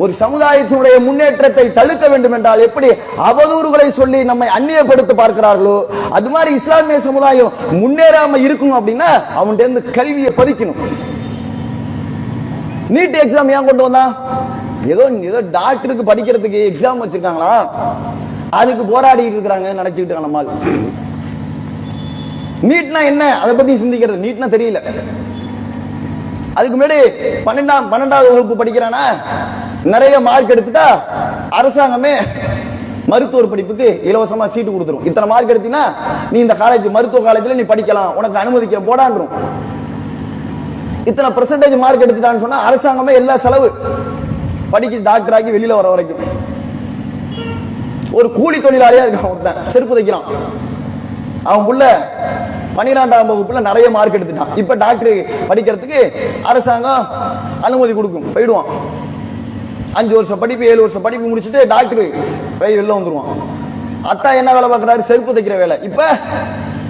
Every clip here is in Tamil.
ஒரு சமுதாயத்தினுடைய முன்னேற்றத்தை தடுக்க வேண்டும் என்றால் எப்படி அவதூறுகளை சொல்லி நம்மை அந்நியப்படுத்த பார்க்கிறார்களோ அது மாதிரி இஸ்லாமிய சமுதாயம் முன்னேறாம இருக்கணும் அப்படின்னா அவன்கிட்ட இருந்து கல்வியை பறிக்கணும். நீட் எக்ஸாம் ஏன் கொண்டு வந்தா? ஏதோ டாக்டருக்கு படிக்கிறதுக்கு எக்ஸாம் வச்சிருக்காங்களா, அதுக்கு போராடி இருக்கிறாங்க நினைச்சுக்கிட்டு நம்மால். நீட்னா என்ன அதை பத்தி சிந்திக்கிறது, நீட்னா தெரியல. அதுக்கு முன்னாடி 12வது வகுப்பு படிக்கிறானா, நிறைய மார்க் எடுத்துட்டா அரசாங்கமே மருத்துவ படிப்புக்கு இலவசமா சீட்டு கொடுத்துரும். இத்தனை மார்க் எடுத்தீங்கன்னா நீ இந்த காலேஜ் மருத்துவ காலேஜ்ல நீ படிக்கலாம், உனக்கு அனுமதிக்க போடான்றும். இத்தனை பெர்சன்டேஜ் மார்க் எடுத்துட்டான்னு சொன்னா அரசாங்கமே எல்லா செலவு படிக்க டாக்டர் ஆகி வெளியில வர வரைக்கும். ஒரு கூலி தொழிலாளியா இருக்கான் ஒருத்தன், செருப்பு தைக்கிறான். அவன் புள்ள 12ஆம் வகுப்புல நிறைய மார்க் எடுத்துட்டான். இப்ப டாக்டர் படிக்கிறதுக்கு அரசாங்கம் அனுமதி கொடுக்கும், போயிடுவான். 5 வருஷம் படிப்பு 7 வருஷம் படிப்பு முடிச்சுட்டு டாக்டர் வெளில வந்துருவான். அத்தா என்ன வேலை பார்க்கறாரு? செருப்பு தைக்கிற வேலை. இப்ப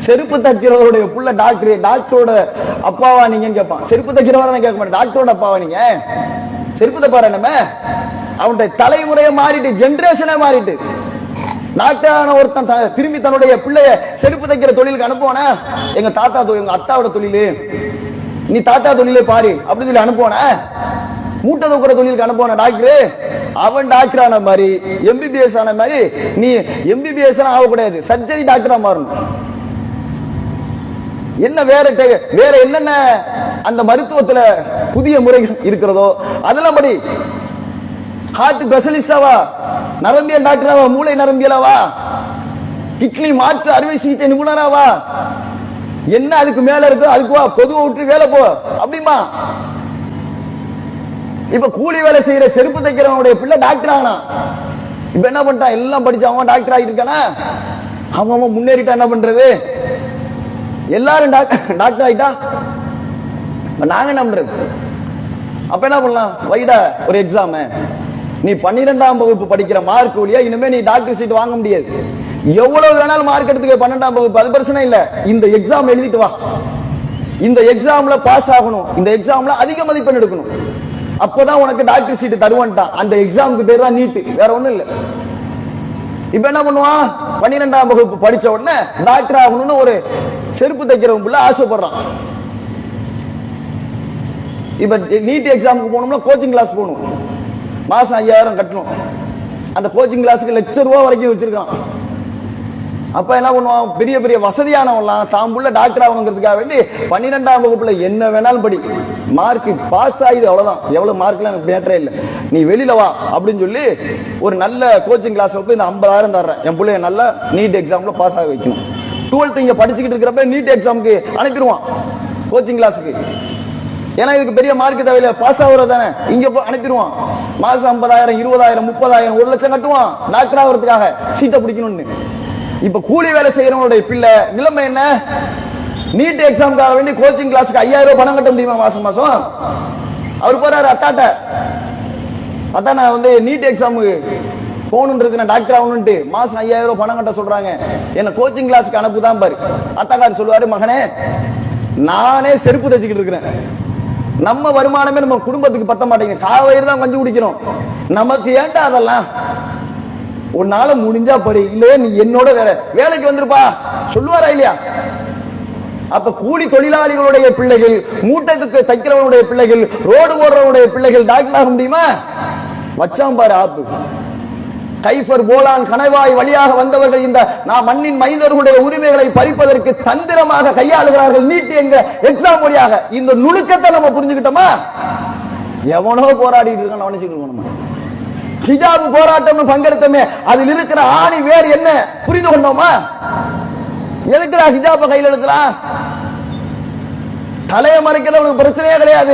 செருப்பு தைக்கிறவருடைய புள்ள டாக்டர், டாக்டரோட அப்பாவா நீங்கன்னு கேட்பான். செருப்பு தைக்கிறவர கேட்க மாட்டேன், டாக்டரோட அப்பாவா நீங்க? செருப்பு தப்பாரு நம்ம. அவனுடைய தலைமுறையை மாறிட்டு, ஜெனரேஷனே மாறிட்டு. டாக்டரான ஒருத்தன் திரும்பி தன்னுடைய பிள்ளைய செருப்பு தைக்கிற தொழிலுக்கு அனுப்புவானா? எங்க தாத்தா எங்க அத்தாவோட தொழிலு, நீ தாத்தா தொழிலே பாரு அப்படின்னு சொல்லி அனுப்புவான. மூட்டை தூக்குற தொழிலுக்கு அனுப்புவான டாக்டர். அவன் டாக்டர் ஆன மாதிரி, எம்பிபிஎஸ் ஆன மாதிரி நீ எம்பிபிஎஸ் ஆகக்கூடாது, சர்ஜரி டாக்டரா மாறணும். என்ன வேற என்னென்ன அந்த மருத்துவத்துல புதிய முறைகள் இருக்கிறதோ அதெல்லாம் படி. ஹார்ட் ஸ்பெஷலிஸ்டாவா, நரம்பியல் டாக்டராவா, மூளை நரம்பியலாவா, கிட்னி மாற்று அறுவை சிகிச்சை நிபுணராவா, என்ன அதுக்கு மேல இருக்கோ அதுக்கு வா, பொதுவை விட்டு வேலை போ அப்படிமா. இப்ப கூலி வேலை செய்யற செருப்பு தைக்கிறவனுடைய பிள்ளை டாக்டர் ஆனா, இப்ப என்ன பண்ணிட்டான்? எல்லாம் படிச்சு அவன் டாக்டர் ஆகிட்டு இருக்கானா, அவன் முன்னேறிட்டா என்ன பண்றது? எல்லாரும் டாக்டர் ஆயிட்டா நாங்க என்ன பண்றது? அப்ப என்ன பண்ணலாம்? வைடா ஒரு எக்ஸாம், நீ 12ஆம் வகுப்பு படிக்கிற மார்க் வழியா இனிமே நீ டாக்டர் சீட் வாங்க முடியாது. எவ்வளவு வேணாலும் மார்க் எடுத்துக்க 12ஆம் வகுப்பு, அது பிரச்சனை இல்ல. இந்த எக்ஸாம் எழுதிட்டு வா, இந்த எக்ஸாம்ல பாஸ் ஆகணும், இந்த எக்ஸாம்ல அதிக மதிப்பெண் எடுக்கணும், அப்பதான் உனக்கு டாக்டர் சீட் தருவான்ட்டான். அந்த எக்ஸாமுக்கு பேர் தான் நீட், வேற ஒண்ணும் இல்ல. இப்ப என்ன பண்ணுவான்? 12ஆம் வகுப்பு படிச்ச உடனே டாக்டர் ஆகணும்னு ஒரு செருப்பு தைக்கிறவங்க ஆசைப்படுறான். இப்ப நீட் எக்ஸாமுக்கு போகணும்னா கோச்சிங் கிளாஸ் போகணும், மாசம் 5000 கட்டணும். அந்த கோச்சிங் கிளாஸுக்கு ₹1,00,000 வரைக்கும் வச்சிருக்கான். அப்ப என்ன பண்ணுவான்? பெரிய பெரிய வசதியானவன்லாம் தாம்புள்ள டாக்டர் ஆகணுங்கிறதுக்காக வேண்டி 12ஆம் வகுப்புல என்ன வேணாலும் படி, மார்க் பாஸ் ஆகுது அவ்வளவுதான், எவ்வளவு மார்க்லாம் எனக்கு மேட்டரே இல்லை, நீ வெளியில வா அப்படின்னு சொல்லி ஒரு நல்ல கோச்சிங் கிளாஸ் போய் இந்த 50,000 தர்றேன், என் பிள்ளைய நல்லா நீட் எக்ஸாம்ல பாஸ் ஆக வைக்கணும். 12th இங்க படிச்சுக்கிட்டு இருக்கிறப்ப நீட் எக்ஸாமுக்கு அனுப்பிடுவான் கோச்சிங் கிளாஸுக்கு. ஏன்னா இதுக்கு பெரிய மார்க் தேவையில்ல, பாஸ் ஆகுறது தானே, இங்க அனுப்பிடுவான். மாசம் 50,000 20,000 30,000 1,00,000 கட்டுவான் டாக்டர் ஆகிறதுக்காக, சீட்டை பிடிக்கணும்னு. இப்ப கூலி வேலை செய்யறவனுடைய பிள்ளை நிலைமை என்ன? நீட் எக்ஸாமுக்காக வேண்டி கோச்சிங் கிளாஸுக்கு ₹5,000 பணம் கட்ட முடியுமா மாசம் மாசம்? அவர் போறாரு அத்தாட்ட, அத்தா நான் நீட் எக்ஸாமுக்கு போகணும் இருக்கு, டாக்டர் ஆகணும்ட்டு மாசம் ₹5,000 பணம் கட்ட சொல்றாங்க, என்ன கோச்சிங் கிளாஸுக்கு அனுப்புதான் பாரு. அத்தாக்காரன் சொல்லுவாரு, மகனே நானே செருப்பு தைச்சுக்கிட்டு இருக்கிறேன், நம்ம வருமானமே நம்ம குடும்பத்துக்கு பத்த மாட்டேங்குது, காவயிறு தான் கொஞ்சம் குடிக்கிறோம், நமக்கு ஏன்டா அதெல்லாம், உன்னால முடிஞ்சா படி, இல்லையே நீ என்னோட வேற வேலைக்கு வந்திருப்பா சொல்லுவாரா இல்லையா? அப்ப கூலி தொழிலாளிகளுடைய பிள்ளைகள், மூட்டத்துக்கு தைக்கிறவனுடைய பிள்ளைகள், ரோடு ஓடுறவனுடைய பிள்ளைகள் டாக்டர் ஆக முடியுமா? வச்சாம் பாரு ஆப்பு. கைஃபர் போலான் கணவாய் வழியாக வந்தவர்கள் இந்த நான் மண்ணின் மைந்தர்களுடைய உரிமைகளை பறிப்பதற்கு தந்திரமாக கையாளுகிறார்கள் நீட் என்ற எக்ஸாம் வழியாக. இந்த நுணுக்கத்தை நம்ம புரிஞ்சுக்கிட்டோமா? எவனோ போராடிட்டு இருக்கான் கவனிச்சுக்கணும். நம்ம ஹிஜாபு போராட்டம் பங்கெடுத்தோமே, அதில் இருக்கிற ஆணி வேறு என்ன புரிந்து கொண்டோமா? எதுக்குடா ஹிஜாப கையில் எடுக்கிறான்? தலையை மறைக்கிறவனுக்கு பிரச்சனையே கிடையாது.